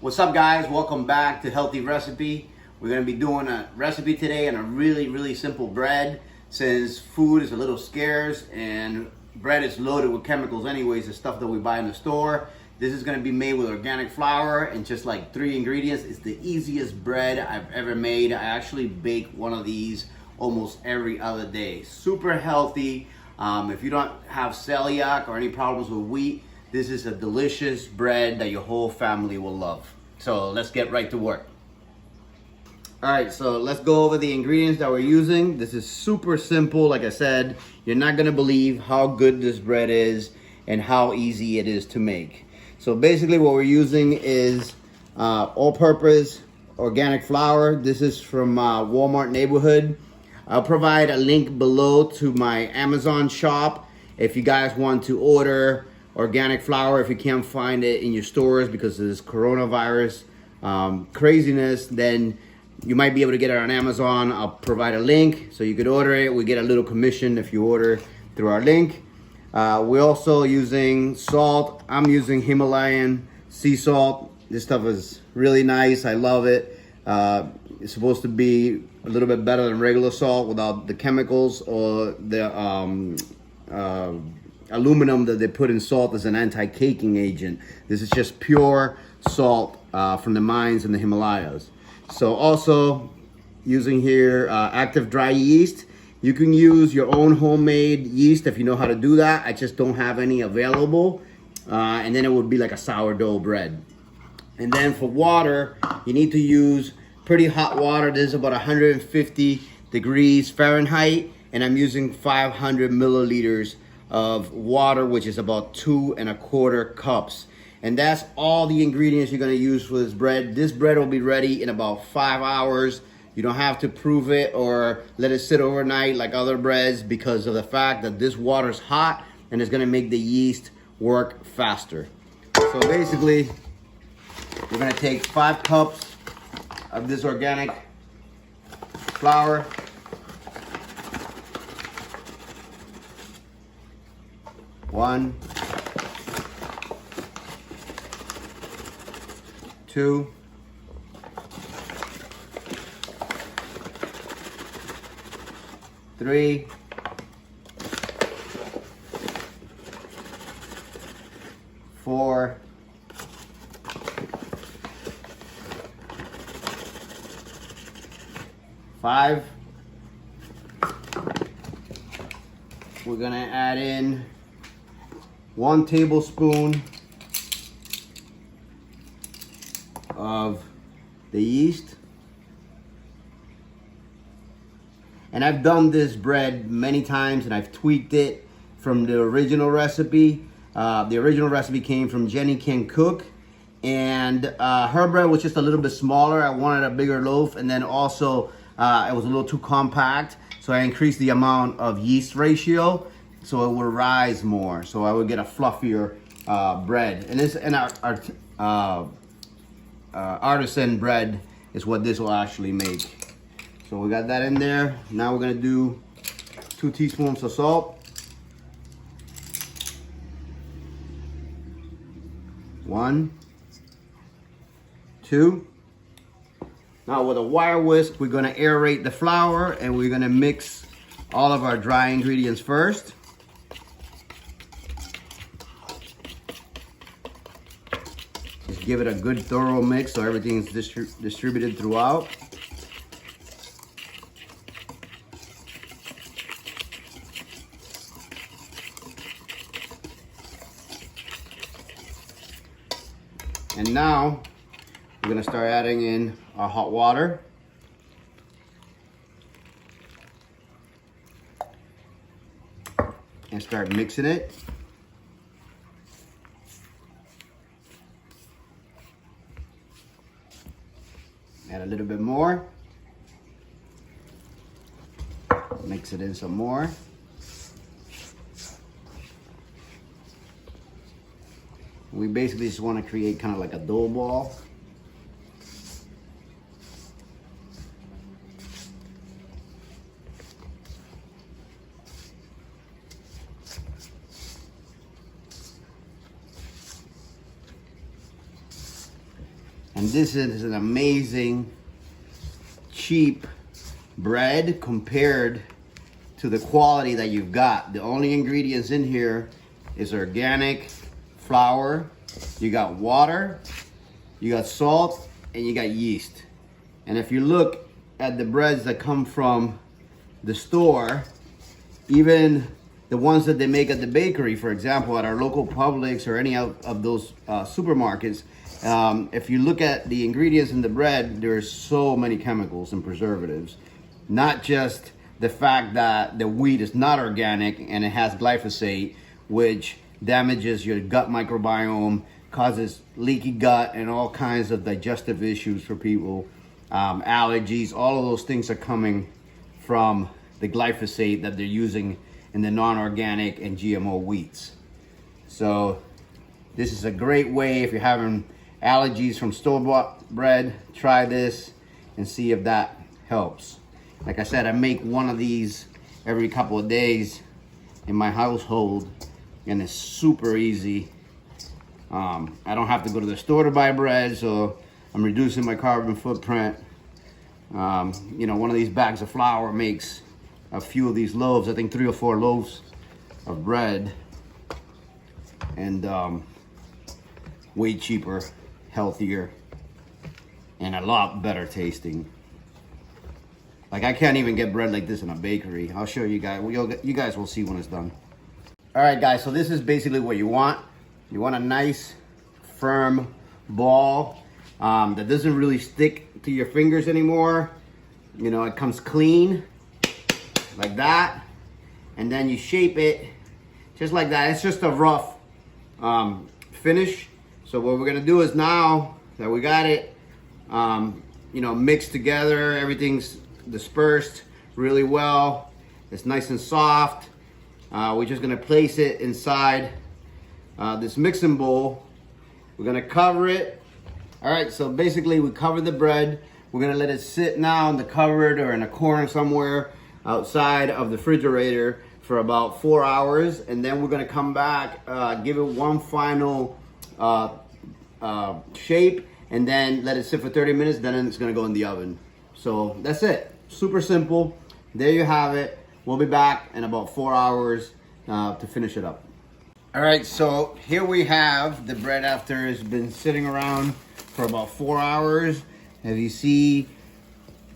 What's up, guys? Welcome back to Healthy Recipe. We're going to be doing a recipe today on a really simple bread. Since food is a little scarce and bread is loaded with chemicals anyways, the stuff that we buy in the store, this is going to be made with organic flour and just like 3 ingredients. It's the easiest bread I've ever made. I actually bake one of these almost every other day. Super healthy. If you don't have celiac or any problems with wheat, this is a delicious bread that your whole family will love. So let's get right to work. All right, so let's go over the ingredients that we're using. This is super simple. Like I said, you're not gonna believe how good this bread is and how easy it is to make. So basically what we're using is all-purpose organic flour. This is from Walmart neighborhood. I'll provide a link below to my Amazon shop if you guys want to order organic flour. If you can't find it in your stores because of this coronavirus craziness, then you might be able to get it on Amazon. I'll provide a link so you could order it. We get a little commission if you order through our link. We're also using salt. I'm using Himalayan sea salt. This stuff is really nice. I love it. It's supposed to be a little bit better than regular salt without the chemicals or the aluminum that they put in salt as an anti-caking agent. This is just pure salt from the mines in the Himalayas. So also using here active dry yeast. You can use your own homemade yeast if you know how to do that. I just don't have any available. And then it would be like a sourdough bread. And then for water, you need to use pretty hot water. This is about 150 degrees Fahrenheit. And I'm using 500 milliliters of water, which is about 2 1/4 cups. And that's all the ingredients you're gonna use for this bread. This bread will be ready in about 5 hours. You don't have to prove it or let it sit overnight like other breads because of the fact that this water is hot and it's gonna make the yeast work faster. So basically, we're gonna take 5 cups of this organic flour. One, 2, 3, 4, 5. We're gonna add in 1 tablespoon of the yeast. And I've done this bread many times and I've tweaked it from the original recipe. The original recipe came from Jenny Can Cook, and her bread was just a little bit smaller. I wanted a bigger loaf, and then also it was a little too compact, so I increased the amount of yeast ratio so it would rise more, so I would get a fluffier bread. And this, and our artisan bread is what this will actually make. So we got that in there. Now we're gonna do 2 teaspoons of salt. 1, 2. Now with a wire whisk, we're gonna aerate the flour and we're gonna mix all of our dry ingredients first. Just give it a good thorough mix so everything is distributed throughout. And now we're gonna start adding in our hot water. And start mixing it. Add a little bit more. Mix it in some more. We basically just want to create kind of like a dough ball. And this is an amazing, cheap bread compared to the quality that you've got. The only ingredients in here is organic flour, you got water, you got salt, and you got yeast. And if you look at the breads that come from the store, even the ones that they make at the bakery, for example, at our local Publix or any of those supermarkets, if you look at the ingredients in the bread, there's so many chemicals and preservatives. Not just the fact that the wheat is not organic and it has glyphosate, which damages your gut microbiome, causes leaky gut and all kinds of digestive issues for people, allergies. All of those things are coming from the glyphosate that they're using in the non-organic and GMO wheats. So this is a great way if you're having allergies from store-bought bread, try this and see if that helps. Like I said, I make one of these every couple of days in my household, and it's super easy. I don't have to go to the store to buy bread, so I'm reducing my carbon footprint. You know, one of these bags of flour makes a few of these loaves, I think 3 or 4 loaves of bread, and way cheaper, healthier, and a lot better tasting. Like, I can't even get bread like this in a bakery. I'll show you guys. You guys will see when it's done. All right, guys, so this is basically what you want. You want a nice, firm ball that doesn't really stick to your fingers anymore. You know, it comes clean, like that. And then you shape it just like that. It's just a rough finish. So what we're gonna do is, now that we got it, you know, mixed together, everything's dispersed really well, it's nice and soft, we're just gonna place it inside this mixing bowl. We're gonna cover it. All right, so basically we cover the bread. We're gonna let it sit now in the cupboard or in a corner somewhere outside of the refrigerator for about 4 hours, and then we're gonna come back, give it one final shape, and then let it sit for 30 minutes, then it's gonna go in the oven. So that's it, super simple. There you have it. We'll be back in about 4 hours to finish it up. All right, so here we have the bread after it's been sitting around for about 4 hours. As you see,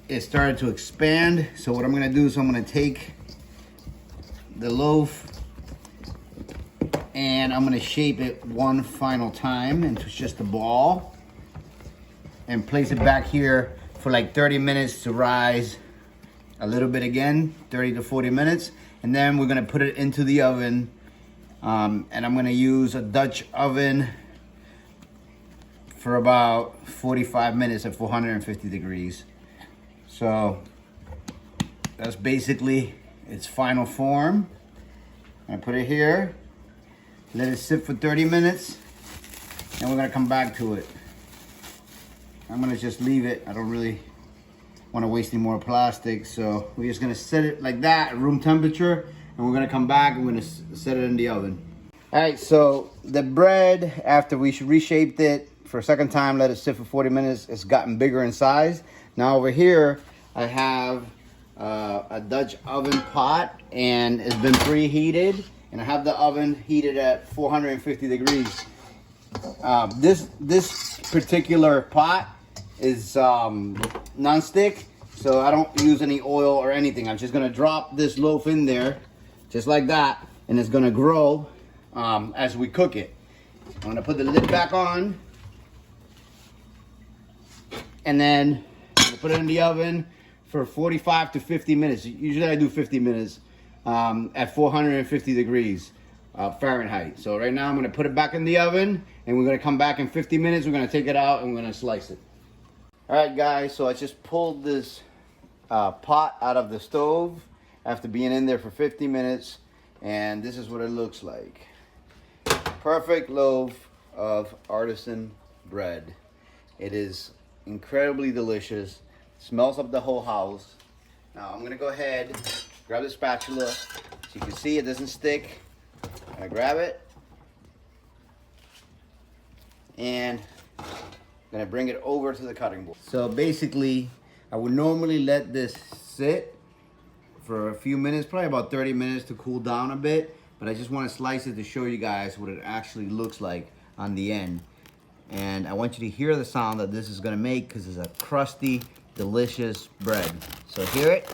it started to expand. So what I'm gonna do is I'm gonna take the loaf and I'm gonna shape it one final time into just a ball and place it back here for like 30 minutes to rise a little bit again, 30 to 40 minutes. And then we're gonna put it into the oven. And I'm gonna use a Dutch oven for about 45 minutes at 450 degrees. So that's basically its final form. I put it here, let it sit for 30 minutes, and we're gonna come back to it. I'm gonna just leave it. I don't really wanna waste any more plastic, so we're just gonna set it like that at room temperature, and we're gonna come back and we're gonna set it in the oven. All right, so the bread, after we reshaped it for a second time, let it sit for 40 minutes, it's gotten bigger in size. Now over here, I have a Dutch oven pot, and it's been preheated, and I have the oven heated at 450 degrees. This particular pot is non-stick, so I don't use any oil or anything. I'm just gonna drop this loaf in there, just like that, and it's gonna grow as we cook it. I'm gonna put the lid back on, and then I'll put it in the oven for 45 to 50 minutes. Usually I do 50 minutes at 450 degrees Fahrenheit. So right now I'm gonna put it back in the oven, and we're gonna come back in 50 minutes. We're gonna take it out and we're gonna slice it. All right, guys, so I just pulled this pot out of the stove after being in there for 50 minutes, and this is what it looks like. Perfect loaf of artisan bread. It is incredibly delicious. Smells up the whole house. Now I'm gonna go ahead, grab the spatula. So you can see it doesn't stick. I'm gonna grab it and Gonna bring it over to the cutting board. So basically, I would normally let this sit for a few minutes, probably about 30 minutes to cool down a bit, but I just want to slice it to show you guys what it actually looks like on the end. And I want you to hear the sound that this is gonna make, because it's a crusty, delicious bread. So hear it.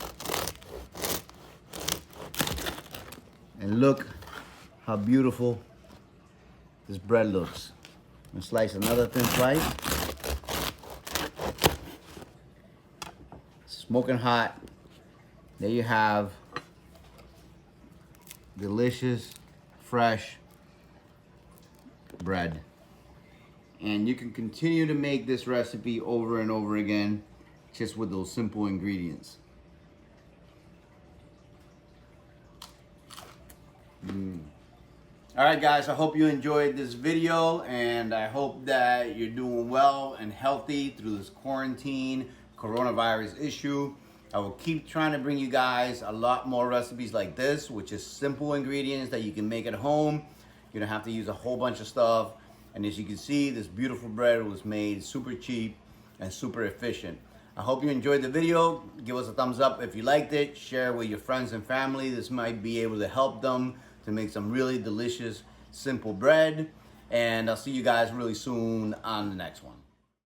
And look how beautiful this bread looks. I'm gonna slice another thin slice. Smoking hot. There you have delicious, fresh bread. And you can continue to make this recipe over and over again, just with those simple ingredients. All right, guys, I hope you enjoyed this video, and I hope that you're doing well and healthy through this quarantine coronavirus issue. I will keep trying to bring you guys a lot more recipes like this, which is simple ingredients that you can make at home. You don't have to use a whole bunch of stuff. And as you can see, this beautiful bread was made super cheap and super efficient. I hope you enjoyed the video. Give us a thumbs up if you liked it. Share with your friends and family. This might be able to help them to make some really delicious, simple bread. And I'll see you guys really soon on the next one.